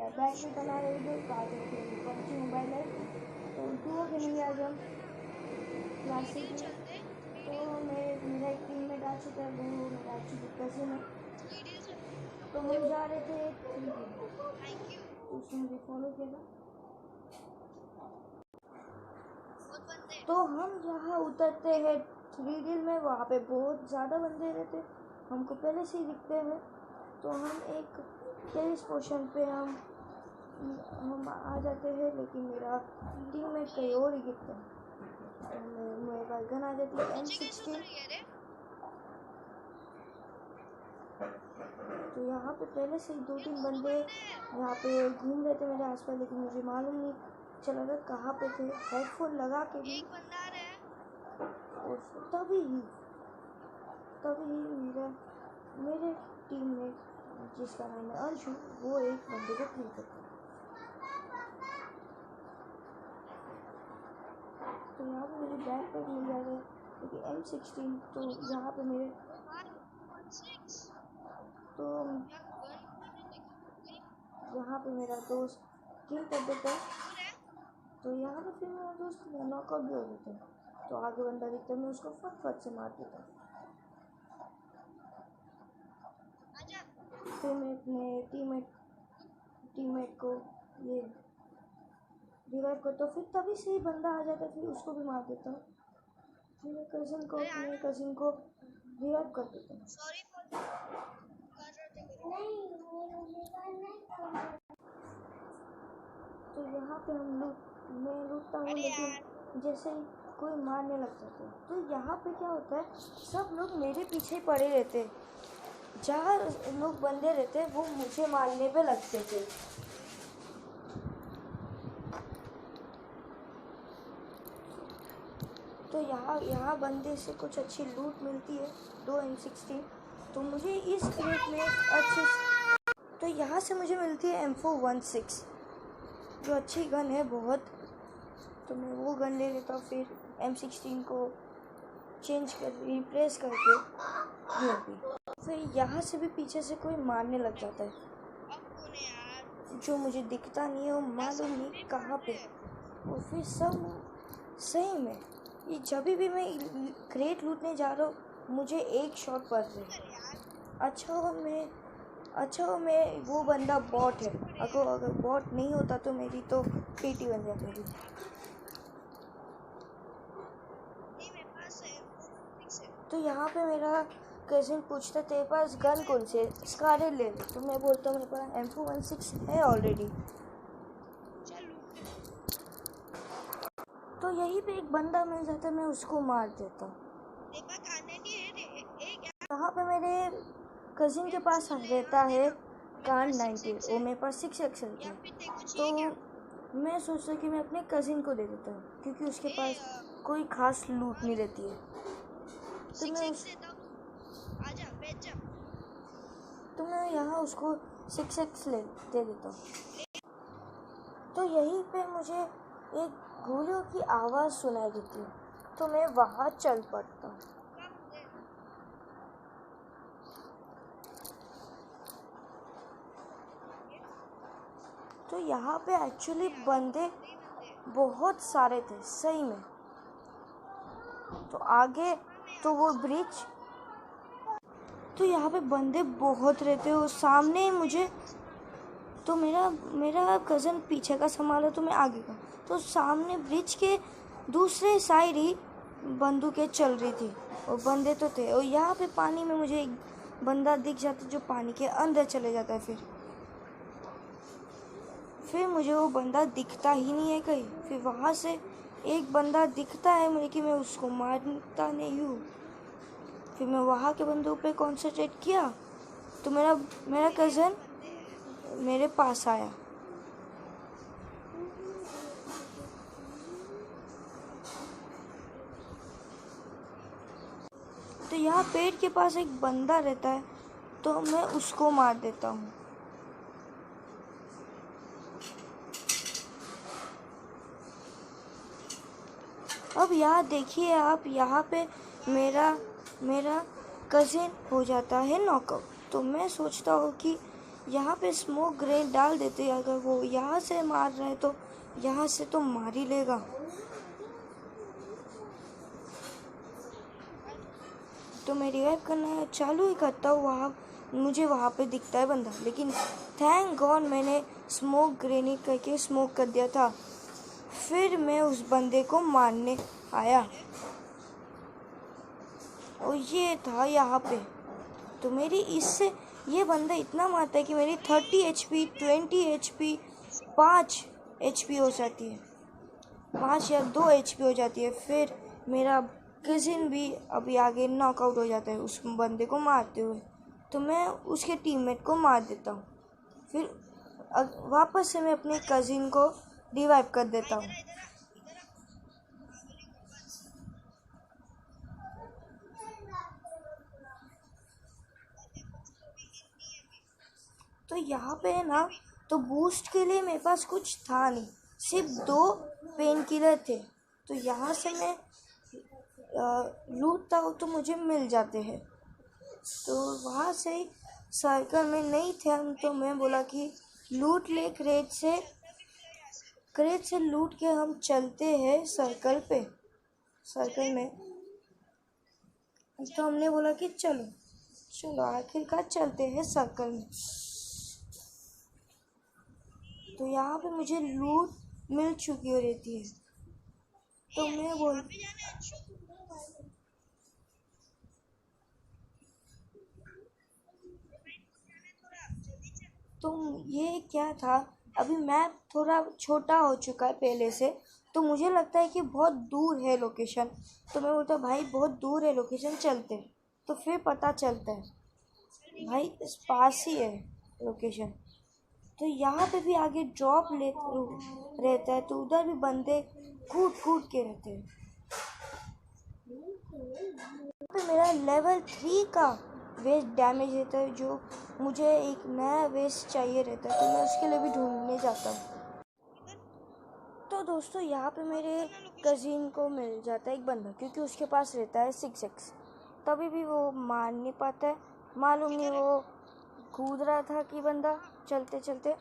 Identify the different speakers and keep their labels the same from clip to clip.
Speaker 1: यार बैग में बना रहे थे कहा थे पबजी मोबाइल है तो डुओ खेलेंगे आज हम क्लासिक में। तो मेरा एक टीममेट आ चुका है, वो मेरा एक्चुअली कजिन है। तो हम जा रहे थे तो उसने मुझे फॉलो किया था। तो हम जहाँ उतरते हैं 3 में, वहाँ पे बहुत ज़्यादा बंदे रहते, हमको पहले से ही दिखते हैं। तो हम एक टेरिस पोर्शन पे हम आ जाते हैं, लेकिन मेरा टीममेट कहीं और ही गिरता है। मेरे पास गन आ जाती है M16। तो यहाँ पे पहले से ही 2-3 बंदे यहाँ पे घूम रहे थे मेरे आसपास, लेकिन मुझे मालूम नहीं चला था कहाँ पे थे। हेडफोन लगा के भी और तभी मेरे टीम में जिसका नाम है अंशु, वो एक बंदे को किल करता है। तो यहाँ पे मुझे बैक पैक मिल जाता है, क्योंकि M16। तो यहाँ पे मेरे यहाँ पे मेरा दोस्त किल कर देता है। तो यहाँ पे फिर मेरा दोस्त नॉकआउट भी हो जाता है। तो आगे बंदा दिखता है, मैं उसको फट से मार देता हूँ। फिर मैं अपने टीममेट को ये रिवाइव करता हूँ। फिर तभी से ही बंदा आ जाता है, फिर उसको भी मार देता हूँ। फिर मैं अपने कजिन को रिवाइव कर देता हूँ। तो यहाँ पे मैं लूटता हूँ, लेकिन जैसे ही कोई मारने लग जाता है तो यहाँ पे क्या होता है, सब लोग मेरे पीछे पड़े रहते। जहाँ लोग बंदे रहते वो मुझे मारने पे लगते थे। तो यहाँ बंदे से कुछ अच्छी लूट मिलती है, 2 M16। तो मुझे इस क्रेट में तो यहाँ से मुझे मिलती है M416, जो अच्छी गन है बहुत। तो मैं वो गन ले लेता हूँ, फिर M16 को रिप्लेस करके फिर यहाँ से भी पीछे से कोई मारने लग जाता है, जो मुझे दिखता नहीं है, वो मालूम नहीं कहाँ पे। और फिर सब सही में ये जब भी मैं क्रेट लूटने जा रहा हूँ, मुझे एक शॉट पड़ रहा है। अच्छा हो मैं वो बंदा बॉट है। अगर बॉट नहीं होता तो मेरी तो पेटी बन जाती। तो यहाँ पे मेरा कजिन पूछता तेरे पास गन कौन से, स्कारलेट ले लो। तो मैं बोलता हूँ मेरे पास M416 है ऑलरेडी। तो यहीं पे एक बंदा मिल जाता है, मैं उसको मार देता हूँ। यहाँ पे मेरे कजिन के पास रहता है कान 90, वो मेरे पास 6x है। तो मैं सोचता कि मैं अपने कजिन को दे देता हूँ, क्योंकि उसके पास कोई खास लूट नहीं रहती है। तो मैं यहाँ उसको 6x दे देता हूँ। तो यहीं पे मुझे एक गोलियों की आवाज़ सुनाई देती है, तो मैं वहाँ चल पड़ता हूँ। तो यहाँ पे एक्चुअली बंदे बहुत सारे थे सही में। तो आगे तो वो ब्रिज, तो यहाँ पे बंदे बहुत रहते हो सामने ही मुझे। तो मेरा कज़न पीछे का संभाला, तो मैं आगे का। तो सामने ब्रिज के दूसरे साइड ही बंदूकें चल रही थी और बंदे तो थे। और यहाँ पे पानी में मुझे एक बंदा दिख जाता, जो पानी के अंदर चले जाता है। फिर मुझे वो बंदा दिखता ही नहीं है कहीं। फिर वहाँ से एक बंदा दिखता है मुझे कि मैं उसको मारता नहीं हूँ। फिर मैं वहाँ के बंदों पे कॉन्सेंट्रेट किया, तो मेरा कज़न मेरे पास आया। तो यहाँ पेड़ के पास एक बंदा रहता है, तो मैं उसको मार देता हूँ। अब यहाँ देखिए आप, यहाँ पे मेरा कज़िन हो जाता है नॉकआउट। तो मैं सोचता हूँ कि यहाँ पे स्मोक ग्रेनेड डाल देते, अगर वो यहाँ से मार रहा है तो यहाँ से तो मार ही लेगा। तो मैं रिवाइव करना चालू ही करता हूँ, वहाँ मुझे वहाँ पे दिखता है बंदा, लेकिन थैंक गॉड मैंने स्मोक ग्रेनेड करके स्मोक कर दिया था। फिर मैं उस बंदे को मारने आया और ये था यहाँ पे। तो मेरी इससे ये बंदा इतना मारता है कि मेरी 30 HP, 20 HP, 5 HP हो जाती है, 5 या 2 HP हो जाती है। फिर मेरा कज़िन भी अभी आगे नॉकआउट हो जाता है उस बंदे को मारते हुए, तो मैं उसके टीममेट को मार देता हूँ। फिर वापस से मैं अपने कज़िन को रिवाइव कर देता हूँ। तो यहाँ पे है ना, तो बूस्ट के लिए मेरे पास कुछ था नहीं, सिर्फ 2 पेन किलर थे। तो यहाँ से मैं लूटता हूँ तो मुझे मिल जाते हैं। तो वहाँ से सर्कल में नहीं थे हम, तो मैं बोला कि लूट ले क्रेट से लूट के हम चलते हैं सर्कल में। तो हमने बोला कि चलो आखिरकार चलते हैं सर्कल में। तो यहाँ पे मुझे लूट मिल चुकी रहती है, तो मैं बोल तो ये क्या था, अभी मैप थोड़ा छोटा हो चुका है पहले से, तो मुझे लगता है कि बहुत दूर है लोकेशन। तो मैं बोलता भाई बहुत दूर है लोकेशन, चलते। तो फिर पता चलता है भाई इस पास ही है लोकेशन। तो यहाँ पे भी आगे ड्रॉप रहता है, तो उधर भी बंदे कूद के रहते हैं। पे मेरा लेवल 3 का वेस्ट डैमेज रहता है, जो मुझे एक नया वेस्ट चाहिए रहता है, तो मैं उसके लिए भी ढूंढने जाता हूँ। तो दोस्तों यहाँ पे मेरे कज़िन को मिल जाता है एक बंदा, क्योंकि उसके पास रहता है 6x। तभी भी वो मार नहीं पाता है, मालूम नहीं वो कूद रहा था कि बंदा चलते चलते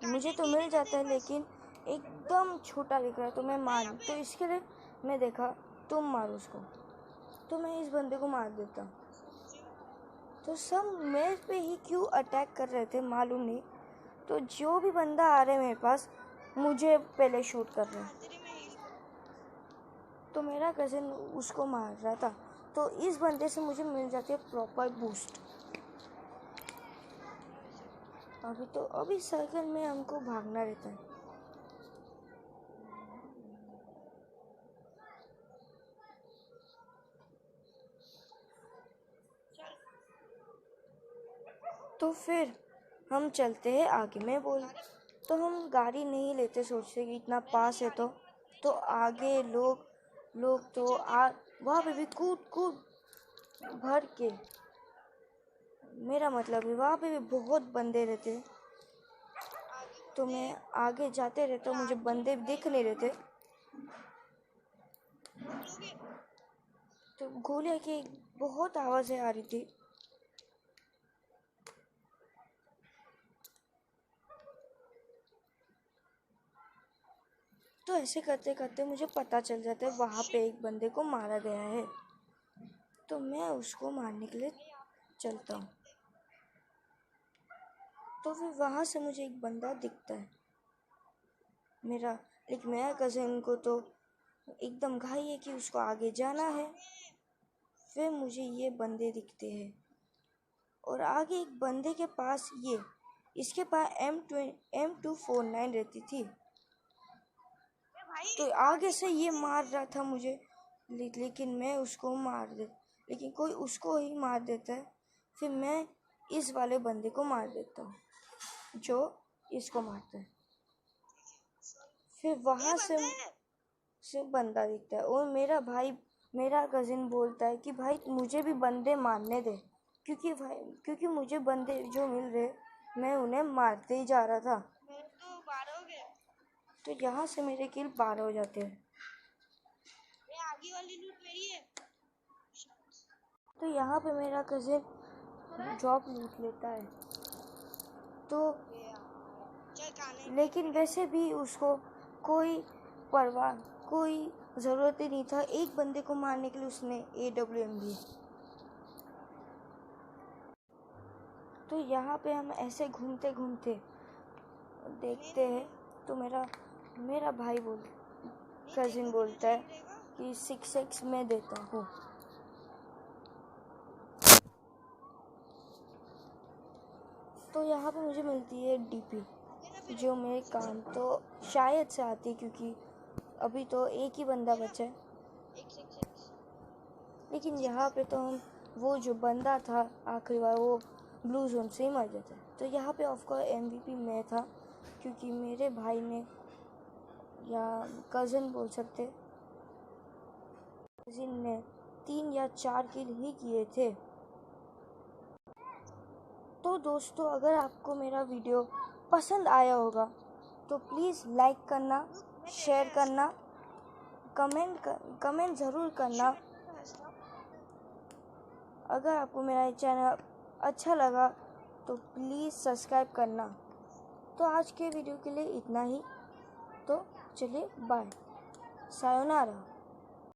Speaker 1: मुझे तो मिल जाता है, लेकिन एकदम छोटा दिख रहा है, तो मैं तो इसके लिए मैं देखा तुम मारो उसको, तो मैं इस बंदे को मार देता। तो सब मेरे पे ही क्यों अटैक कर रहे थे मालूम नहीं। तो जो भी बंदा आ रहा है मेरे पास, मुझे पहले शूट कर रहे हैं। तो मेरा कज़न उसको मार रहा था, तो इस बंदे से मुझे मिल जाती है प्रॉपर बूस्ट। अभी सर्कल में हमको भागना रहता है। तो फिर हम चलते हैं आगे। मैं बोल तो हम गाड़ी नहीं लेते, सोचते कि इतना पास है तो आगे लोग तो वहाँ पे भी कूद भर के, मेरा मतलब है वहाँ पे भी बहुत बंदे रहते। तो मैं आगे जाते रहता हूँ, मुझे बंदे दिख नहीं रहते, तो गोलियाँ की बहुत आवाज़ें आ रही थी। तो ऐसे करते करते मुझे पता चल जाता है वहाँ पे एक बंदे को मारा गया है, तो मैं उसको मारने के लिए चलता हूँ। तो फिर वहाँ से मुझे एक बंदा दिखता है लेकिन मेरा कज़न को तो एकदम घाई है कि उसको आगे जाना है। फिर मुझे ये बंदे दिखते हैं, और आगे एक बंदे के पास इसके पास M249 रहती थी। तो आगे से ये मार रहा था मुझे, लेकिन मैं उसको लेकिन कोई उसको ही मार देता है। फिर मैं इस वाले बंदे को मार देता हूँ जो इसको मारता है। फिर वहाँ से बंदा दिखता है, और मेरा कज़िन बोलता है कि भाई मुझे भी बंदे मारने दे, क्योंकि मुझे बंदे जो मिल रहे मैं उन्हें मारते ही जा रहा था। तो यहाँ से मेरे किल 12 हो जाते हैं। आगे वाली लूट मेरी है। तो यहाँ पे मेरा कज़िन ड्रॉप लूट लेता है, तो लेकिन वैसे भी उसको कोई परवाह, कोई ज़रूरत ही नहीं था। एक बंदे को मारने के लिए उसने AWM ली। तो यहाँ पे हम ऐसे घूमते घूमते देखते हैं तो मेरा भाई कजिन बोलता है कि 6x मैं देता हूँ। तो यहाँ पे मुझे मिलती है DP, जो मेरे काम तो शायद से आती, क्योंकि अभी तो एक ही बंदा बचा है। लेकिन यहाँ पे तो हम वो जो बंदा था आखिरी बार वो ब्लू जोन से ही मर गया था। तो यहाँ पे ऑफकोर्स MVP मैं था, क्योंकि मेरे भाई ने या कज़न बोल सकते, कज़न ने 3 या 4 किल ही किए थे। तो दोस्तों, अगर आपको मेरा वीडियो पसंद आया होगा तो प्लीज़ लाइक करना, शेयर करना, कमेंट ज़रूर करना। अगर आपको मेरा चैनल अच्छा लगा तो प्लीज़ सब्सक्राइब करना। तो आज के वीडियो के लिए इतना ही। तो चलिए बाय, सायोनारा।